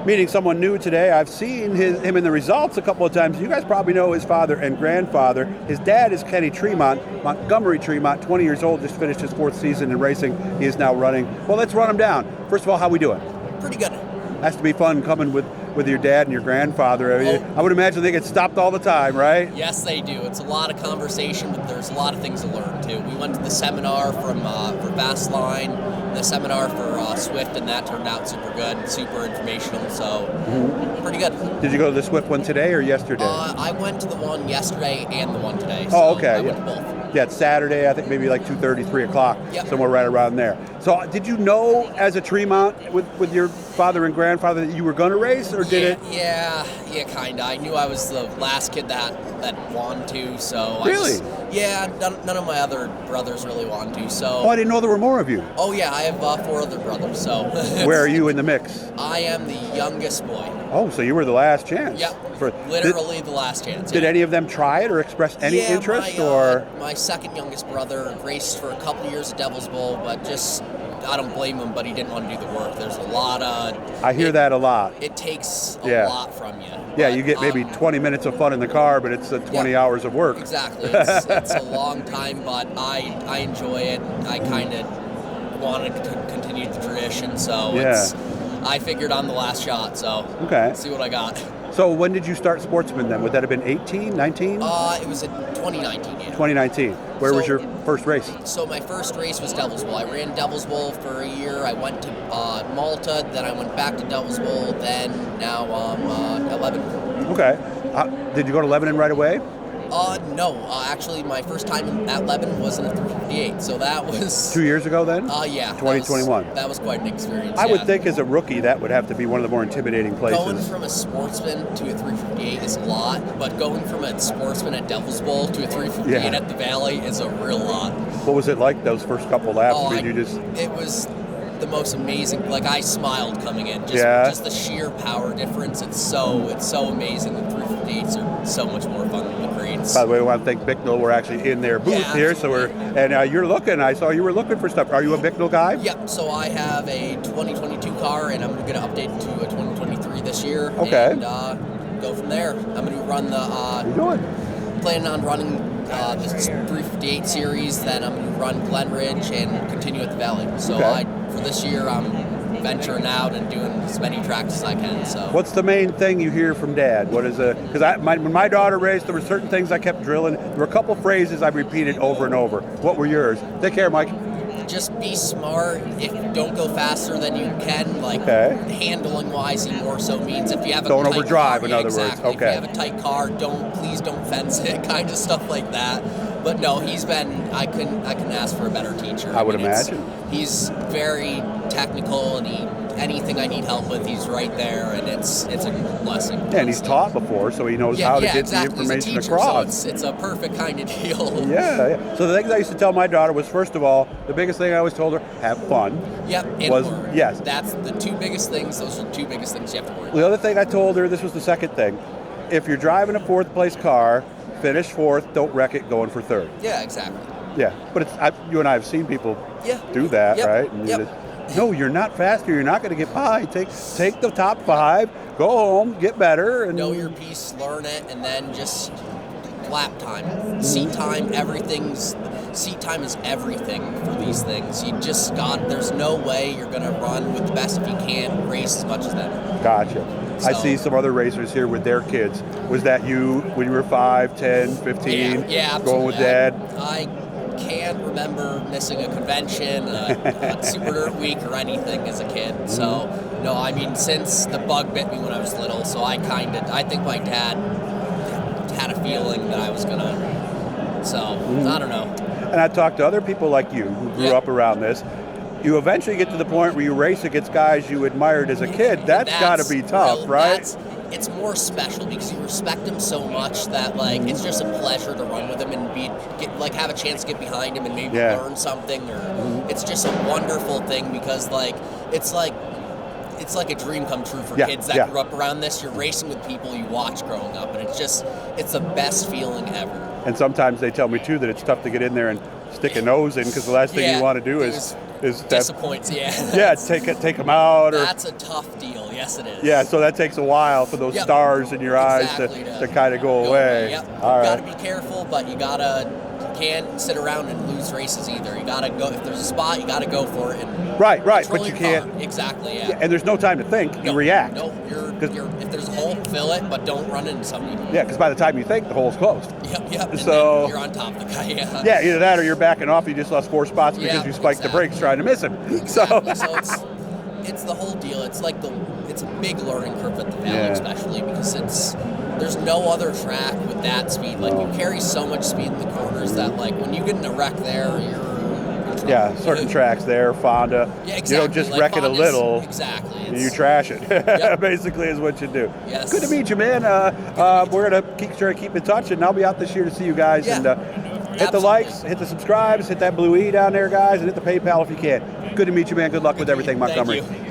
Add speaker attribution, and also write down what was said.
Speaker 1: meeting someone new today. I've seen him in the results a couple of times. You guys probably know his father and grandfather. His dad is Kenny Tremont, Montgomery Tremont, 20 years old, just finished his 4th season in racing. He is now running. Well, let's run him down. First of all, how we doing?
Speaker 2: Pretty good.
Speaker 1: Has to be fun coming with your dad and your grandfather. I would imagine they get stopped all the time, right?
Speaker 2: Yes, they do. It's a lot of conversation, but there's a lot of things to learn, too. We went to the seminar for Fastline, the seminar for Swift, and that turned out super good, super informational, so pretty good.
Speaker 1: Did you go to the Swift one today or yesterday?
Speaker 2: I went to the one yesterday and the one today, so
Speaker 1: oh, okay.
Speaker 2: I went to both.
Speaker 1: Yeah, it's Saturday, I think maybe like 2:30, 3 o'clock, somewhere right around there. So did you know as a Tremont with your father and grandfather that you were going to race, or did it?
Speaker 2: Yeah, kind of. I knew I was the last kid that wanted to, so
Speaker 1: really?
Speaker 2: None of my other brothers really wanted to, so.
Speaker 1: Oh, I didn't know there were more of you.
Speaker 2: Oh yeah, I have 4 other brothers, so.
Speaker 1: Where are you in the mix?
Speaker 2: I am the youngest boy.
Speaker 1: Oh, so you were the last chance.
Speaker 2: Yep, literally the last chance.
Speaker 1: Did any of them try it or express any interest?
Speaker 2: My second youngest brother raced for a couple of years at Devil's Bowl, but just, I don't blame him, but he didn't want to do the work. There's a lot of...
Speaker 1: I hear that a lot.
Speaker 2: It takes a lot from you.
Speaker 1: Yeah, you get maybe 20 minutes of fun in the car, but it's 20 hours of work.
Speaker 2: Exactly. It's a long time, but I enjoy it. I kind of wanted to continue the tradition, so I figured I'm the last shot, so see what I got.
Speaker 1: So when did you start Sportsman then? Would that have been 18, 19?
Speaker 2: It was in 2019, yeah.
Speaker 1: 2019. Where was your first race?
Speaker 2: So my first race was Devil's Bowl. I ran Devil's Bowl for a year. I went to Malta, then I went back to Devil's Bowl, then now I'm at Lebanon.
Speaker 1: Okay. Did you go to Lebanon right away?
Speaker 2: No. Actually, my first time at Lebanon was in a 358, so that was...
Speaker 1: 2 years ago then?
Speaker 2: Yeah.
Speaker 1: 2021.
Speaker 2: That was quite an experience,
Speaker 1: I would think as a rookie that would have to be one of the more intimidating places.
Speaker 2: Going from a Sportsman to a 358 is a lot, but going from a Sportsman at Devil's Bowl to a 358 at the Valley is a real lot.
Speaker 1: What was it like those first couple laps?
Speaker 2: It was the most amazing. Like, I smiled coming in. Just the sheer power difference. It's so amazing. The 358s are so much more fun than the grades.
Speaker 1: By the way, I want to thank Bicknell. We're actually in their booth here, so you're looking. I saw you were looking for stuff. Are you a Bicknell guy?
Speaker 2: Yep. So I have a 2022 car, and I'm going to update it to a 2023 this year.
Speaker 1: Okay.
Speaker 2: And go from there. I'm going to run the.
Speaker 1: What are you doing?
Speaker 2: Planning on running the 358 series, then I'm going to run Glen Ridge and continue at the Valley. So for this year, I'm venturing out and doing as many tracks as I can. So
Speaker 1: what's the main thing you hear from Dad? What is it? Because when my daughter raced, there were certain things I kept drilling. There were a couple phrases I repeated over and over. What were yours? Take care, Mike.
Speaker 2: Just be smart. If you don't go faster than you can, handling wise, he more so means if you have a
Speaker 1: don't
Speaker 2: tight
Speaker 1: overdrive.
Speaker 2: car,
Speaker 1: in other words,
Speaker 2: If you have a tight car, please don't fence it, kind of stuff like that. But no, he's been. I couldn't ask for a better teacher.
Speaker 1: I would imagine.
Speaker 2: He's very technical, and anything I need help with, he's right there, and it's a blessing.
Speaker 1: Yeah, and he's taught before, so he knows how to get the information across.
Speaker 2: So it's a perfect kind of deal.
Speaker 1: Yeah. So the things I used to tell my daughter was, first of all, the biggest thing I always told her, have fun.
Speaker 2: Yep.
Speaker 1: Yes.
Speaker 2: That's the 2 biggest things. Those are the 2 biggest things you have to worry about.
Speaker 1: The other thing I told her, this was the second thing, if you're driving a 4th place car, finish 4th, don't wreck it going for 3rd.
Speaker 2: Yeah, exactly.
Speaker 1: Yeah, but you and I have seen people do that, right? And no, you're not faster. You're not going to get by. Take the top 5, go home, get better. And
Speaker 2: know your piece, learn it, and then just lap time. Seat time, seat time is everything for these things. There's no way you're going to run with the best if you can't race as much as them.
Speaker 1: Gotcha. So, I see some other racers here with their kids. Was that you when you were 5, 10, 15?
Speaker 2: Yeah,
Speaker 1: going with Dad?
Speaker 2: I can't remember missing a convention, a Super Dirt Week, or anything as a kid. So, no, I mean, since the bug bit me when I was little, so I think my dad had a feeling that I was going to, so, I don't know.
Speaker 1: And I talked to other people like you who grew up around this. You eventually get to the point where you race against guys you admired as a kid. That's got to be tough, right?
Speaker 2: It's more special because you respect him so much that it's just a pleasure to run with him and have a chance to get behind him and maybe learn something. Or it's just a wonderful thing because it's like a dream come true for kids that grew up around this. You're racing with people you watch growing up, and it's the best feeling ever.
Speaker 1: And sometimes they tell me too that it's tough to get in there and stick a nose in, because the last thing you want to do is
Speaker 2: disappoints.
Speaker 1: take them out.
Speaker 2: That's a tough deal. Yes, it is.
Speaker 1: Yeah, so that takes a while for those stars in your eyes to kind of go away.
Speaker 2: Yep.
Speaker 1: All
Speaker 2: You
Speaker 1: right.
Speaker 2: got to be careful, but you can't sit around and lose races either. You got to go. If there's a spot, you got to go for it. And
Speaker 1: right, but you can't.
Speaker 2: Exactly. Yeah.
Speaker 1: And there's no time to think. You react.
Speaker 2: No, if there's a hole, fill it, but don't run into somebody.
Speaker 1: Yeah, because by the time you think, the hole's closed.
Speaker 2: Yep. And
Speaker 1: so
Speaker 2: then you're on top of the guy.
Speaker 1: Yeah, either that or you're backing off. You just lost 4 spots because you spiked the brakes trying to miss him.
Speaker 2: Exactly. So it's the whole deal. It's like it's a big learning curve at the Valley, especially because there's no other track with that speed. Like you carry so much speed in the corners that like when you get in a wreck there, you're
Speaker 1: certain tracks there, Fonda.
Speaker 2: Yeah, exactly.
Speaker 1: You don't just
Speaker 2: like
Speaker 1: wreck it a little.
Speaker 2: Exactly.
Speaker 1: You trash it. Basically, is what you do.
Speaker 2: Yes.
Speaker 1: Good to meet you, man. We're gonna try to keep in touch, and I'll be out this year to see you guys.
Speaker 2: Yeah.
Speaker 1: And hit the likes, hit the subscribes, hit that blue E down there, guys, and hit the PayPal if you can. Good to meet you, man. Good luck with everything, Montgomery.
Speaker 2: Thank you.